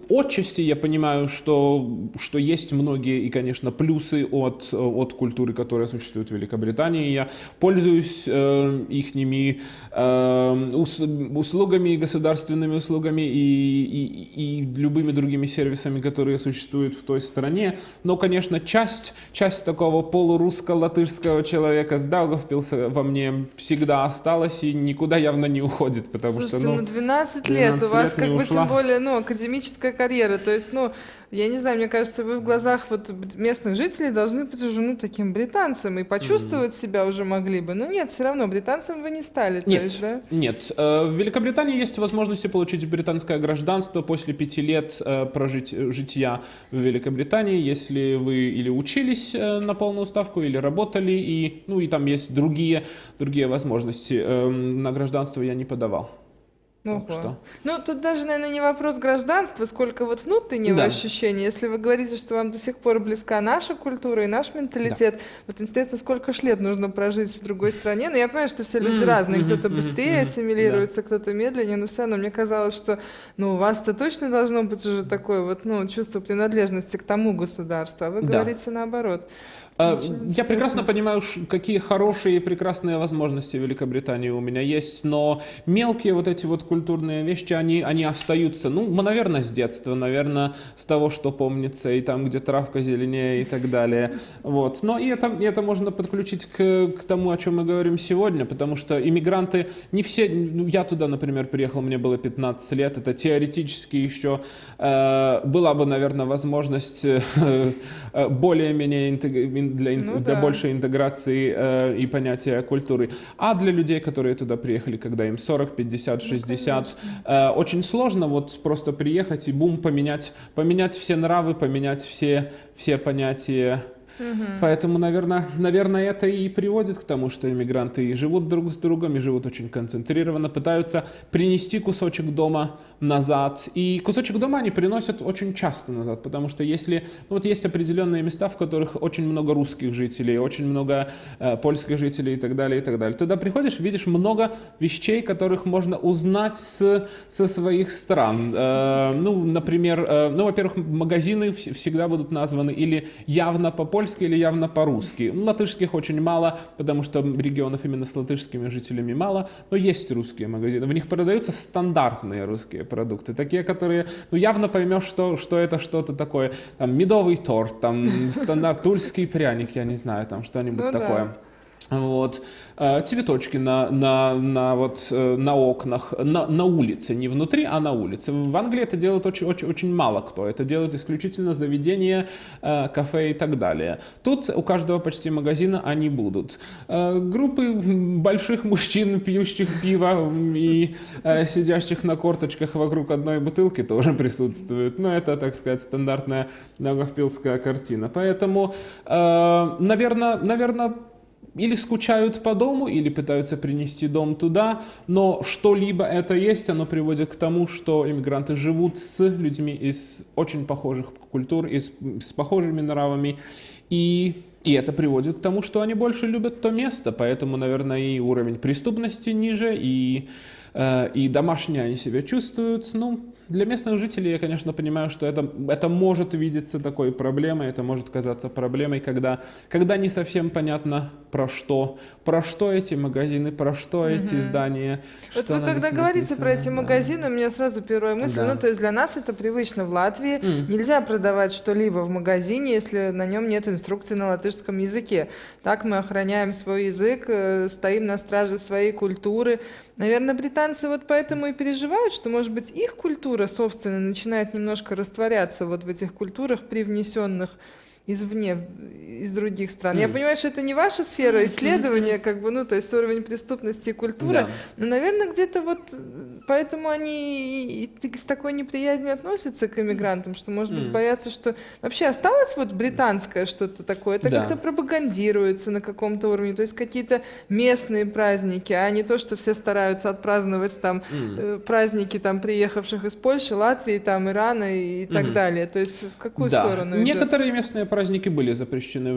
отчасти я понимаю, что есть многие и, конечно, плюсы от культуры, которая существует в Великобритании. Я пользуюсь ихними услугами, государственными услугами и любыми другими сервисами, которые существуют в той стране. Но, конечно, часть такого полурусско-латышского человека с Даугавпилса во мне всегда осталась и никуда явно не уходит, потому Слушайте, что... 12 лет, у вас как бы ушла. тем более, академическая карьера, то есть, я не знаю, мне кажется, вы в глазах вот местных жителей должны быть уже, таким британцем и почувствовать себя уже могли бы. Но нет, все равно британцем вы не стали. Нет. В Великобритании есть возможность получить британское гражданство после 5 лет житья в Великобритании, если вы или учились на полную ставку, или работали, и там есть другие возможности. На гражданство я не подавал. Тут даже, наверное, не вопрос гражданства, сколько внутреннего ощущения. Если вы говорите, что вам до сих пор близка наша культура и наш менталитет, интересно, сколько ж лет нужно прожить в другой стране. Но я понимаю, что все люди разные, кто-то быстрее ассимилируется, кто-то медленнее, но все равно мне казалось, что у вас-то точно должно быть уже такое чувство принадлежности к тому государству, а вы говорите наоборот. Я прекрасно понимаю, какие хорошие и прекрасные возможности в Великобритании у меня есть, но мелкие эти культурные вещи, они остаются, наверное, с детства, наверное, с того, что помнится, и там, где травка зеленее и так далее. Но и это можно подключить к тому, о чем мы говорим сегодня, потому что иммигранты, не все, я туда, например, приехал, мне было 15 лет, это теоретически еще была бы, наверное, возможность более-менее для большей интеграции и понятия культуры. А для людей, которые туда приехали, когда им 40, 50, 60, очень сложно просто приехать и поменять все нравы, поменять все понятия. Поэтому, наверное, это и приводит к тому, что иммигранты и живут друг с другом, и живут очень концентрированно, пытаются принести кусочек дома назад. И кусочек дома они приносят очень часто назад, потому что если... есть определенные места, в которых очень много русских жителей, очень много польских жителей и так далее, и так далее. Туда приходишь, видишь много вещей, которых можно узнать со своих стран. Например, во-первых, магазины всегда будут названы или явно по-польски, или явно по-русски. Латышских очень мало, потому что регионов именно с латышскими жителями мало, но есть русские магазины. В них продаются стандартные русские продукты, такие, которые, явно поймешь, что это что-то такое. Там медовый торт, стандарт тульский пряник, я не знаю, что-нибудь такое. Цветочки на окнах, на улице, не внутри, а на улице. В Англии это делают очень мало кто. Это делают исключительно заведения, кафе и так далее. Тут у каждого почти магазина они будут. Группы больших мужчин, пьющих пиво и сидящих на корточках вокруг одной бутылки тоже присутствуют. Но это, так сказать, стандартная даугавпилская картина. Поэтому, наверное, или скучают по дому, или пытаются принести дом туда, но что-либо это есть, оно приводит к тому, что иммигранты живут с людьми из очень похожих культур, с похожими нравами, и это приводит к тому, что они больше любят то место, поэтому, наверное, и уровень преступности ниже, и и домашние они себя чувствуют. Ну, для местных жителей я, конечно, понимаю, что это может видеться такой проблемой, это может казаться проблемой, когда не совсем понятно, про что эти магазины, про что эти здания. Вот что вы на когда них говорите про эти написано, да. магазины, у меня сразу первая мысль, Да. ну то есть для нас это привычно в Латвии, нельзя продавать что-либо в магазине, если на нем нет инструкции на латышском языке. Так мы охраняем свой язык, стоим на страже своей культуры. Наверное, британцы вот поэтому и переживают, что, может быть, их культура, собственно, начинает немножко растворяться вот в этих культурах, привнесенных извне, из других стран. Я понимаю, что это не ваша сфера исследования, как бы, ну, то есть уровень преступности и культуры, Да. но, наверное, где-то вот поэтому они и с такой неприязнью относятся к иммигрантам, что, может быть, боятся, что вообще осталось вот британское что-то такое, это Да. как-то пропагандируется на каком-то уровне, то есть какие-то местные праздники, а не то, что все стараются отпраздновать там праздники там приехавших из Польши, Латвии, там Ирана и так далее. То есть в какую Да. сторону идет? Некоторые местные праздники были запрещены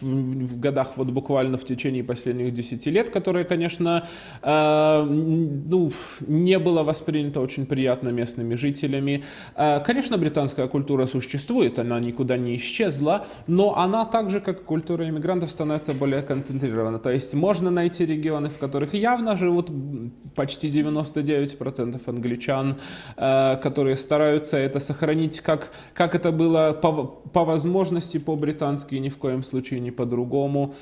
в годах вот буквально в течение последних 10 лет, которые, конечно, ну, не было воспринято очень приятно местными жителями. Конечно, британская культура существует, она никуда не исчезла, но она так же, как культура иммигрантов, становится более концентрирована. То есть можно найти регионы, в которых явно живут почти 99% англичан, которые стараются это сохранить, как это было по возможности по-британски, ни в коем случае не по-другому.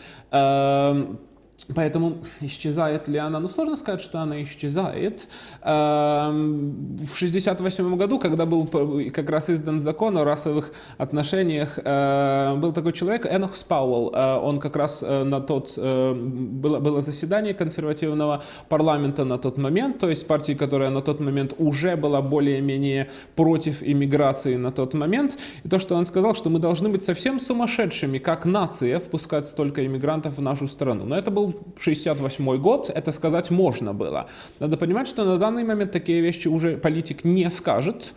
Поэтому исчезает ли она? Ну, сложно сказать, что она исчезает. В 1968 году, когда был как раз издан закон о расовых отношениях, был такой человек, Энохс Пауэлл. Он как раз было заседание консервативного парламента на тот момент, то есть партии, которая на тот момент уже была более-менее против иммиграции на тот момент. И то, что он сказал, что мы должны быть совсем сумасшедшими, как нация, впускать столько иммигрантов в нашу страну. Но это был 1968 год, это сказать можно было. Надо понимать, что на данный момент такие вещи уже политик не скажет,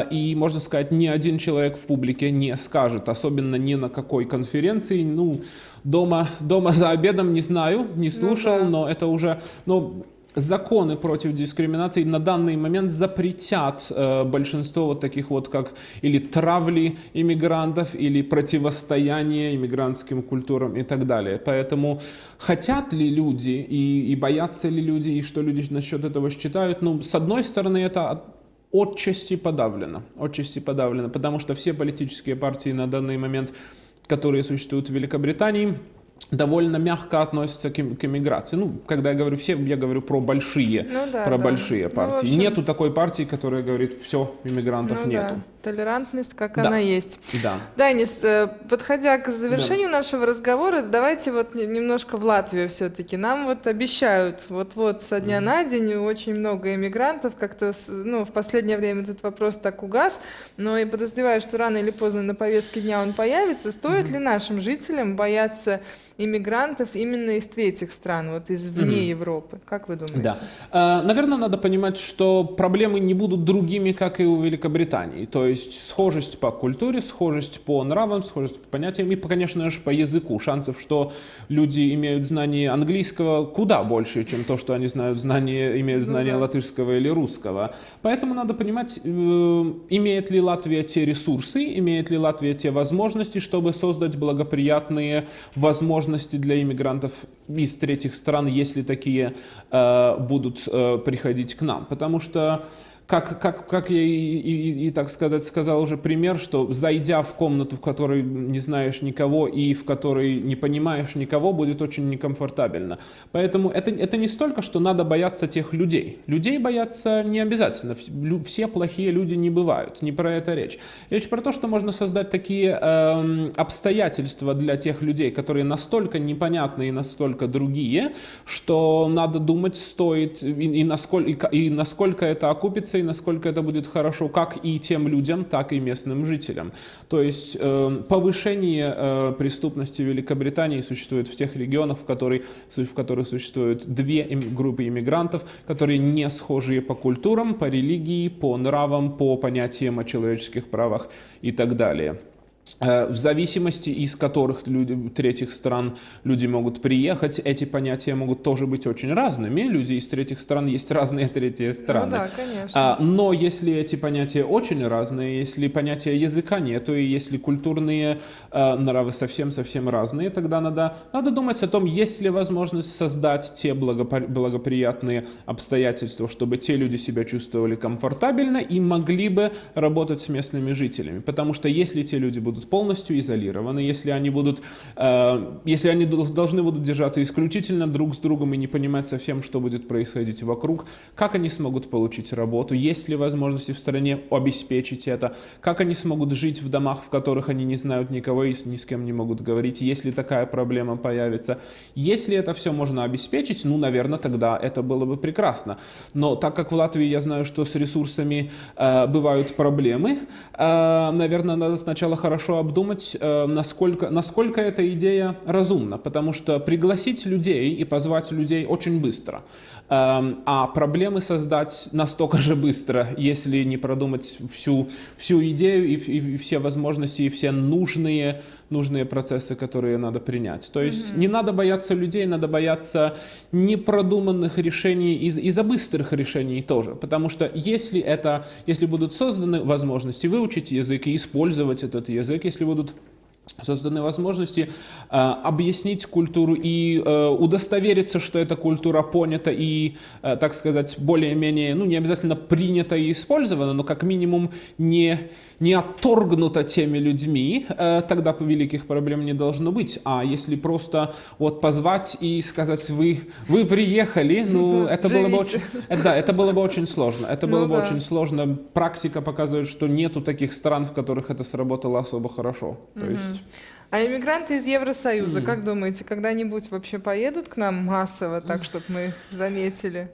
и, можно сказать, ни один человек в публике не скажет, особенно ни на какой конференции. Ну, дома за обедом не знаю, не слушал, да. но это уже... Ну, законы против дискриминации на данный момент запретят большинство вот таких вот как или травли иммигрантов, или противостояние иммигрантским культурам и так далее. Поэтому хотят ли люди и боятся ли люди, и что люди насчет этого считают, ну, с одной стороны, это отчасти подавлено, потому что все политические партии на данный момент, которые существуют в Великобритании, довольно мягко относятся к иммиграции. Ну, когда я говорю все, я говорю про большие, большие партии. Ну, общем... Нету такой партии, которая говорит, все, иммигрантов нету. Да. Толерантность, как Да. она есть. Да. Данис, подходя к завершению нашего разговора, давайте вот немножко в Латвию все-таки. Нам вот обещают вот-вот со дня на день очень много иммигрантов. Как-то в последнее время этот вопрос так угас, но и подозреваю, что рано или поздно на повестке дня он появится. Стоит ли нашим жителям бояться иммигрантов именно из третьих стран, вот из вне Европы? Как вы думаете? Да. Наверное, надо понимать, что проблемы не будут другими, как и у Великобритании. То есть схожесть по культуре, схожесть по нравам, схожесть по понятиям и, конечно же, по языку. Шансов, что люди имеют знание английского, куда больше, чем то, что они имеют знание латышского или русского. Поэтому надо понимать, имеет ли Латвия те ресурсы, имеет ли Латвия те возможности, чтобы создать благоприятные возможности для иммигрантов из третьих стран, если такие будут приходить к нам. Потому что как я и так сказать, сказал уже пример, что зайдя в комнату, в которой не знаешь никого и в которой не понимаешь никого, будет очень некомфортабельно. Поэтому это не столько, что надо бояться тех людей. Людей бояться не обязательно. Все плохие люди не бывают. Не про это речь. Речь про то, что можно создать такие обстоятельства для тех людей, которые настолько непонятны и настолько другие, что надо думать стоит и насколько это окупится, и насколько это будет хорошо как и тем людям, так и местным жителям. То есть повышение преступности в Великобритании существует в тех регионах, в которых существуют две группы иммигрантов, которые не схожие по культурам, по религии, по нравам, по понятиям о человеческих правах и так далее. в зависимости из которых третьих стран люди могут приехать, эти понятия могут тоже быть очень разными. Люди из третьих стран есть разные третьи страны. Ну да, конечно. Но если эти понятия очень разные, если понятия языка нету, и если культурные нравы совсем-совсем разные, тогда надо думать о том, есть ли возможность создать те благоприятные обстоятельства, чтобы те люди себя чувствовали комфортабельно и могли бы работать с местными жителями. Потому что если те люди будут полностью изолированы, если они должны будут держаться исключительно друг с другом и не понимать совсем, что будет происходить вокруг, как они смогут получить работу, есть ли возможности в стране обеспечить это, как они смогут жить в домах, в которых они не знают никого и ни с кем не могут говорить, если такая проблема появится. Если это все можно обеспечить, наверное, тогда это было бы прекрасно. Но так как в Латвии я знаю, что с ресурсами бывают проблемы, наверное, надо сначала хорошо обдумать, насколько эта идея разумна, потому что пригласить людей и позвать людей очень быстро, а проблемы создать настолько же быстро, если не продумать всю идею и все возможности, и все нужные процессы, которые надо принять. То есть не надо бояться людей, надо бояться непродуманных решений из-за быстрых решений тоже, потому что если будут созданы возможности выучить язык и использовать этот язык, если будут созданы возможности объяснить культуру и удостовериться, что эта культура понята и, так сказать, более-менее, не обязательно принята и использована, но как минимум не отторгнута теми людьми, тогда великих проблем не должно быть. А если просто позвать и сказать, вы приехали, это было бы очень сложно. Это было бы очень сложно. Практика показывает, что нету таких стран, в которых это сработало особо хорошо. То есть... А иммигранты из Евросоюза, как думаете, когда-нибудь вообще поедут к нам массово, так, чтобы мы их заметили?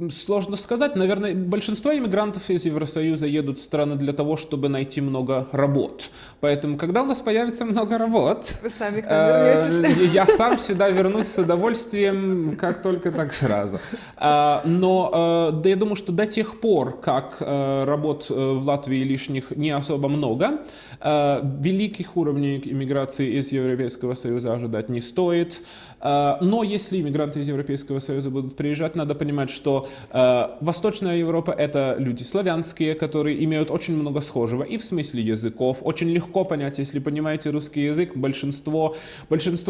Сложно сказать. Наверное, большинство иммигрантов из Евросоюза едут в страны для того, чтобы найти много работ. Поэтому, когда у нас появится много работ, вы сами к нам вернетесь. Я сам сюда вернусь с удовольствием, как только так сразу. Но я думаю, что до тех пор, как работ в Латвии лишних не особо много, великих уровней иммиграции из Европейского Союза ожидать не стоит. Но если иммигранты из Европейского Союза будут приезжать, надо понимать, что Восточная Европа — это люди славянские, которые имеют очень много схожего и в смысле языков. Очень легко понять, если понимаете русский язык, большинство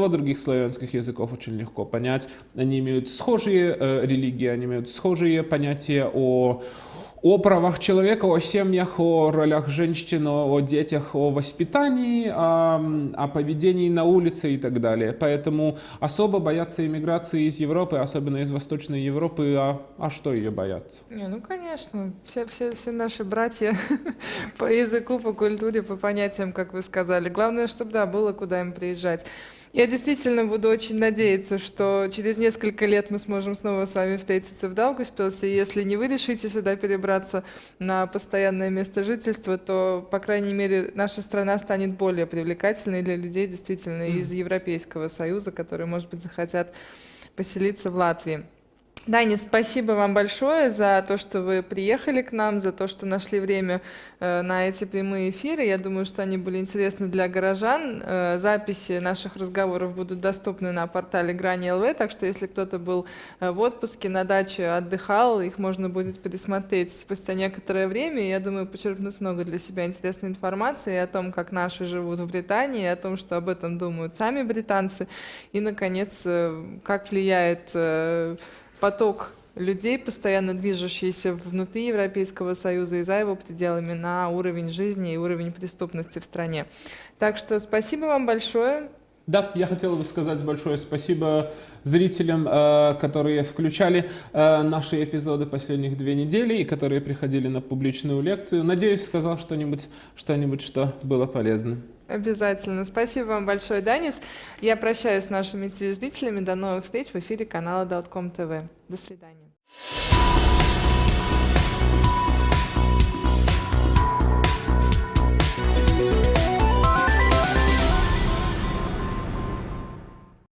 других славянских языков очень легко понять. Они имеют схожие религии, они имеют схожие понятия о правах человека, о семьях, о ролях женщин, о детях, о воспитании, о поведении на улице и так далее. Поэтому особо бояться иммиграции из Европы, особенно из Восточной Европы, а что ее бояться? Конечно, все наши братья по языку, по культуре, по понятиям, как вы сказали. Главное, чтобы, было куда им приезжать. Я действительно буду очень надеяться, что через несколько лет мы сможем снова с вами встретиться в Даугавпилсе. Если не вы решите сюда перебраться на постоянное место жительства, то, по крайней мере, наша страна станет более привлекательной для людей действительно из Европейского Союза, которые, может быть, захотят поселиться в Латвии. Данис, спасибо вам большое за то, что вы приехали к нам, за то, что нашли время на эти прямые эфиры. Я думаю, что они были интересны для горожан. Записи наших разговоров будут доступны на портале Грани.ЛВ, так что если кто-то был в отпуске, на даче, отдыхал, их можно будет пересмотреть спустя некоторое время. И я думаю, почерпнуть много для себя интересной информации о том, как наши живут в Британии, о том, что об этом думают сами британцы, и, наконец, как влияет поток людей, постоянно движущийся внутри Европейского Союза и за его пределами, на уровень жизни и уровень преступности в стране. Так что спасибо вам большое. Да, я хотел бы сказать большое спасибо зрителям, которые включали наши эпизоды последних 2 недели и которые приходили на публичную лекцию. Надеюсь, сказал что-нибудь, что было полезным. Обязательно. Спасибо вам большое, Данис. Я прощаюсь с нашими телезрителями. До новых встреч в эфире канала Dotcom TV. До свидания.